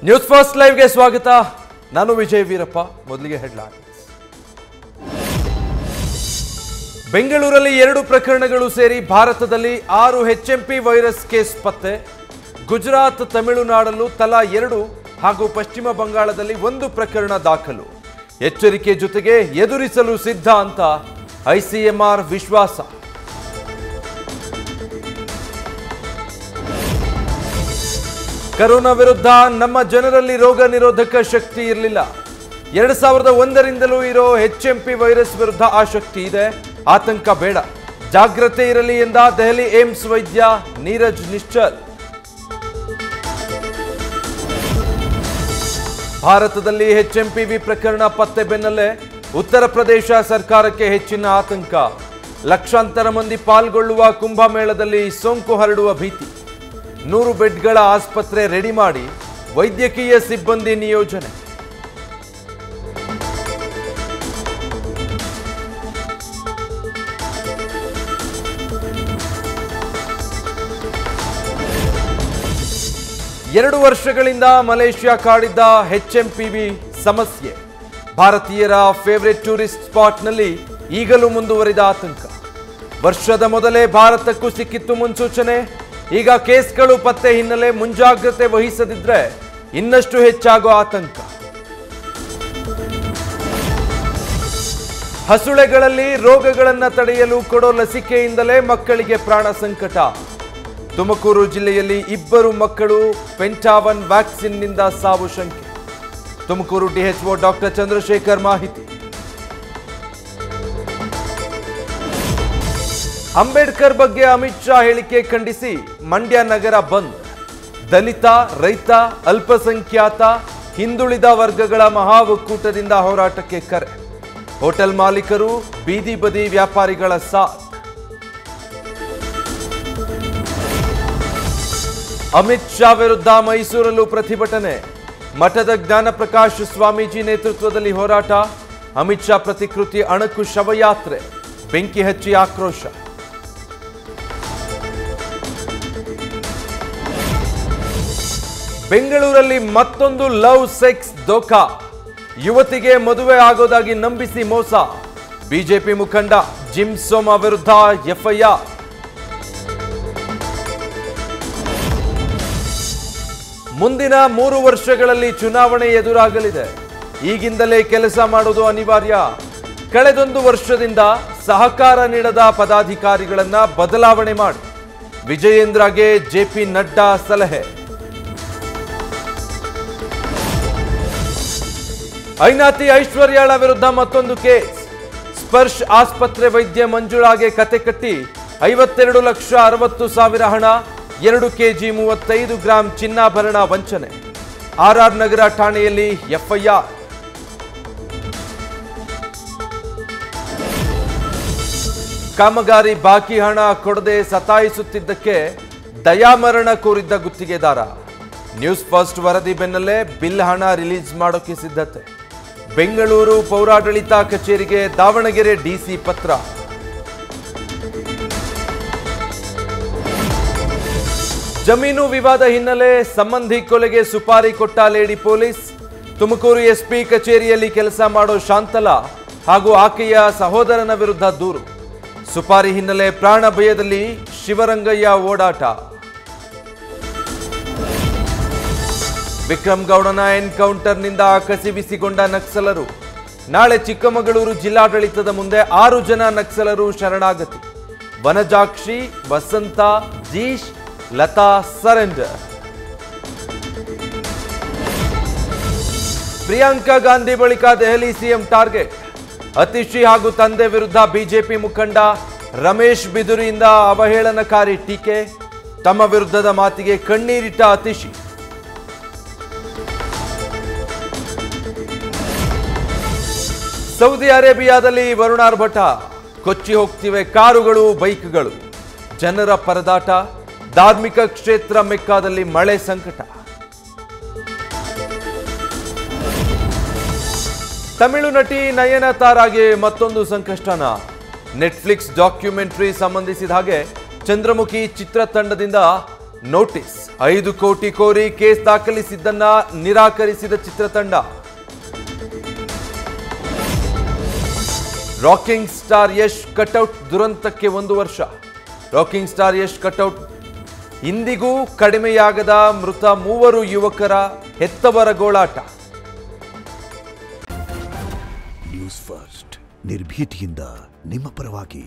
News first ಲೈವ್ಗೆ ಸ್ವಾಗತ. ನಾನು ವಿಜಯ್ ವೀರಪ್ಪ. ಮೊದಲಿಗೆ ಹೆಡ್ಲೈನ್ಸ್. ಬೆಂಗಳೂರಲ್ಲಿ 2 ಪ್ರಕರಣಗಳು ಸೇರಿ ಭಾರತದಲ್ಲಿ 6 HMP ವೈರಸ್ ಕೇಸ್ ಪತ್ತೆ. ಗುಜರಾತ್, ತಮಿಳುನಾಡಲ್ಲೂ ತಲಾ 2 ಹಾಗೂ ಪಶ್ಚಿಮ ಬಂಗಾಳದಲ್ಲಿ 1 ಪ್ರಕರಣ ದಾಖಲು. ಎಚ್ಚರಿಕೆ ಜೊತೆಗೆ ಎದುರಿಸಲು ಸಿದ್ಧ ಅಂತ ICMR ವಿಶ್ವಾಸ. ಕರೋನಾ ವಿರುದ್ಧ ನಮ್ಮ ಜನರಲ್ಲಿ ರೋಗ ನಿರೋಧಕ ಶಕ್ತಿ ಇರಲಿಲ್ಲ. 2001ರಿಂದಲೂ ಇರೋ HMP ವೈರಸ್ ವಿರುದ್ಧ ಆ ಶಕ್ತಿ ಇದೆ. ಆತಂಕ ಬೇಡ, ಜಾಗ್ರತೆ ಇರಲಿ ಎಂದ ದೆಹಲಿ ಏಮ್ಸ್ ವೈದ್ಯ ನೀರಜ್ ನಿಶ್ಚಲ್. ಭಾರತದಲ್ಲಿ HMPV ಪ್ರಕರಣ ಪತ್ತೆ ಬೆನ್ನಲ್ಲೇ ಉತ್ತರ ಪ್ರದೇಶ ಸರ್ಕಾರಕ್ಕೆ ಹೆಚ್ಚಿನ ಆತಂಕ. ಲಕ್ಷಾಂತರ ಮಂದಿ ಪಾಲ್ಗೊಳ್ಳುವ ಕುಂಭಮೇಳದಲ್ಲಿ ಸೋಂಕು ಹರಡುವ ಭೀತಿ. 100 ಬೆಡ್ಗಳ ಆಸ್ಪತ್ರೆ ರೆಡಿ ಮಾಡಿ ವೈದ್ಯಕೀಯ ಸಿಬ್ಬಂದಿ ನಿಯೋಜನೆ. ಎರಡು ವರ್ಷಗಳಿಂದ ಮಲೇಷ್ಯಾ ಕಾಡಿದ್ದ HMPV ಸಮಸ್ಯೆ. ಭಾರತೀಯರ ಫೇವರೇಟ್ ಟೂರಿಸ್ಟ್ ಸ್ಪಾಟ್ನಲ್ಲಿ ಈಗಲೂ ಮುಂದುವರಿದ ಆತಂಕ. ವರ್ಷದ ಮೊದಲೇ ಭಾರತಕ್ಕೂ ಸಿಕ್ಕಿತ್ತು ಮುನ್ಸೂಚನೆ. ಈಗ ಕೇಸ್ಗಳು ಪತ್ತೆ ಹಿನ್ನೆಲೆ ಮುಂಜಾಗ್ರತೆ ವಹಿಸದಿದ್ರೆ ಇನ್ನಷ್ಟು ಹೆಚ್ಚಾಗೋ ಆತಂಕ. ಹಸುಳೆಗಳಲ್ಲಿ ರೋಗಗಳನ್ನು ತಡೆಯಲು ಕೊಡೋ ಲಸಿಕೆಯಿಂದಲೇ ಮಕ್ಕಳಿಗೆ ಪ್ರಾಣ ಸಂಕಟ. ತುಮಕೂರು ಜಿಲ್ಲೆಯಲ್ಲಿ 2 ಮಕ್ಕಳು ಪೆಂಟಾವನ್ ವ್ಯಾಕ್ಸಿನ್ನಿಂದ ಸಾವು ಶಂಕೆ. ತುಮಕೂರು DHO ಡಾಕ್ಟರ್ ಚಂದ್ರಶೇಖರ್ ಮಾಹಿತಿ. ಅಂಬೇಡ್ಕರ್ ಬಗ್ಗೆ ಅಮಿತ್ ಶಾ ಹೇಳಿಕೆ ಖಂಡಿಸಿ ಮಂಡ್ಯ ನಗರ ಬಂದ್. ದಲಿತ, ರೈತ, ಅಲ್ಪಸಂಖ್ಯಾತ, ಹಿಂದುಳಿದ ವರ್ಗಗಳ ಮಹಾ ಒಕ್ಕೂಟದಿಂದ ಹೋರಾಟಕ್ಕೆ ಕರೆ. ಹೋಟೆಲ್ ಮಾಲೀಕರು, ಬೀದಿ ಬದಿ ವ್ಯಾಪಾರಿಗಳ ಸಾಥ್. ಅಮಿತ್ ಶಾ ವಿರುದ್ಧ ಮೈಸೂರಲ್ಲೂ ಪ್ರತಿಭಟನೆ. ಮಠದ ಜ್ಞಾನಪ್ರಕಾಶ್ ಸ್ವಾಮೀಜಿ ನೇತೃತ್ವದಲ್ಲಿ ಹೋರಾಟ. ಅಮಿತ್ ಶಾ ಪ್ರತಿಕೃತಿ ಅಣಕು ಶವಯಾತ್ರೆ, ಬೆಂಕಿ ಹಚ್ಚಿ ಆಕ್ರೋಶ. ಬೆಂಗಳೂರಲ್ಲಿ ಮತ್ತೊಂದು ಲವ್ ಸೆಕ್ಸ್ ಧೋಖಾ. ಯುವತಿಗೆ ಮದುವೆ ಆಗೋದಾಗಿ ನಂಬಿಸಿ ಮೋಸ. ಬಿಜೆಪಿ ಮುಖಂಡ ಜಿಮ್ ಸೋಮ ವಿರುದ್ಧ FIR. ಮುಂದಿನ 3 ವರ್ಷಗಳಲ್ಲಿ ಚುನಾವಣೆ ಎದುರಾಗಲಿದೆ. ಈಗಿಂದಲೇ ಕೆಲಸ ಮಾಡೋದು ಅನಿವಾರ್ಯ. ಕಳೆದೊಂದು ವರ್ಷದಿಂದ ಸಹಕಾರ ನೀಡದ ಪದಾಧಿಕಾರಿಗಳನ್ನ ಬದಲಾವಣೆ ಮಾಡಿ. ವಿಜಯೇಂದ್ರಗೆ JP ನಡ್ಡಾ ಸಲಹೆ. ಐನಾತಿ ಐಶ್ವರ್ಯಾಳ ವಿರುದ್ಧ ಮತ್ತೊಂದು ಕೇಸ್. ಸ್ಪರ್ಶ್ ಆಸ್ಪತ್ರೆ ವೈದ್ಯ ಮಂಜುಳಾಗೆ ಕತೆ ಕಟ್ಟಿ 52,60,000 ಹಣ, 2 kg 35 ಗ್ರಾಂ ಚಿನ್ನಾಭರಣ ವಂಚನೆ. RR ನಗರ ಠಾಣೆಯಲ್ಲಿ FIR. ಕಾಮಗಾರಿ ಬಾಕಿ ಹಣ ಕೊಡದೆ ಸತಾಯಿಸುತ್ತಿದ್ದಕ್ಕೆ ದಯಾಮರಣ ಕೋರಿದ್ದ ಗುತ್ತಿಗೆದಾರ. ನ್ಯೂಸ್ ಫಸ್ಟ್ ವರದಿ ಬೆನ್ನಲ್ಲೇ ಬಿಲ್ ಹಣ ರಿಲೀಸ್ ಮಾಡೋಕೆ ಸಿದ್ಧತೆ. ಬೆಂಗಳೂರು ಪೌರಾಡಳಿತ ಕಚೇರಿಗೆ ದಾವಣಗೆರೆ DC ಪತ್ರ. ಜಮೀನು ವಿವಾದ ಹಿನ್ನೆಲೆ ಸಂಬಂಧಿ ಕೊಲೆಗೆ ಸುಪಾರಿ ಕೊಟ್ಟ ಲೇಡಿ ಪೊಲೀಸ್. ತುಮಕೂರು SP ಕಚೇರಿಯಲ್ಲಿ ಕೆಲಸ ಮಾಡೋ ಶಾಂತಲಾ ಹಾಗೂ ಆಕೆಯ ಸಹೋದರನ ವಿರುದ್ಧ ದೂರು. ಸುಪಾರಿ ಹಿನ್ನೆಲೆ ಪ್ರಾಣ ಭಯದಲ್ಲಿ ಶಿವರಂಗಯ್ಯ ಓಡಾಟ. ವಿಕ್ರಮ್ ಗೌಡನ ಎನ್ಕೌಂಟರ್ನಿಂದ ಕಸಿವಿಸಿಗೊಂಡ ನಕ್ಸಲರು. ನಾಳೆ ಚಿಕ್ಕಮಗಳೂರು ಜಿಲ್ಲಾಡಳಿತದ ಮುಂದೆ 6 ಜನ ನಕ್ಸಲರು ಶರಣಾಗತಿ. ವನಜಾಕ್ಷಿ, ವಸಂತ, ಜೀಶ್, ಲತಾ ಸರೆಂಡರ್. ಪ್ರಿಯಾಂಕಾ ಗಾಂಧಿ ಬಳಿಕ ದೆಹಲಿ CM ಟಾರ್ಗೆಟ್. ಅತಿಶಿ ಹಾಗೂ ತಂದೆ ವಿರುದ್ಧ ಬಿಜೆಪಿ ಮುಖಂಡ ರಮೇಶ್ ಬಿದುರಿಯಿಂದ ಅವಹೇಳನಕಾರಿ ಟೀಕೆ. ತಮ್ಮ ವಿರುದ್ಧದ ಮಾತಿಗೆ ಕಣ್ಣೀರಿಟ್ಟ ಅತಿಶಿ. ಸೌದಿ ಅರೇಬಿಯಾದಲ್ಲಿ ವರುಣಾರ್ಭಟ. ಕೊಚ್ಚಿ ಹೋಗ್ತಿವೆ ಕಾರುಗಳು, ಬೈಕ್ಗಳು. ಜನರ ಪರದಾಟ. ಧಾರ್ಮಿಕ ಕ್ಷೇತ್ರ ಮೆಕ್ಕಾದಲ್ಲಿ ಮಳೆ ಸಂಕಟ. ತಮಿಳು ನಟಿ ನಯನತಾರಾಗೆ ಮತ್ತೊಂದು ಸಂಕಷ್ಟನ. ನೆಟ್ಫ್ಲಿಕ್ಸ್ ಡಾಕ್ಯುಮೆಂಟರಿ ಸಂಬಂಧಿಸಿದ ಹಾಗೆ ಚಂದ್ರಮುಖಿ ಚಿತ್ರತಂಡದಿಂದ ನೋಟಿಸ್ 5 ಕೋಟಿ ಕೋರಿ ಕೇಸ್ ದಾಖಲಿಸಿದ್ದನ್ನ ನಿರಾಕರಿಸಿದ ಚಿತ್ರತಂಡ. ರಾಕಿಂಗ್ ಸ್ಟಾರ್ ಯಶ್ ಕಟೌಟ್ ದುರಂತಕ್ಕೆ 1 ವರ್ಷ. ರಾಕಿಂಗ್ ಸ್ಟಾರ್ ಯಶ್ ಕಟೌಟ್ ಇಂದಿಗೂ ಕಡಿಮೆಯಾಗದ ಮೃತ 3 ಯುವಕರ ಹೆತ್ತವರ ಗೋಳಾಟ. ನ್ಯೂಸ್ ಫಸ್ಟ್ ನಿರ್ಭೀತಿಯಿಂದ ನಿಮ್ಮ ಪರವಾಗಿ.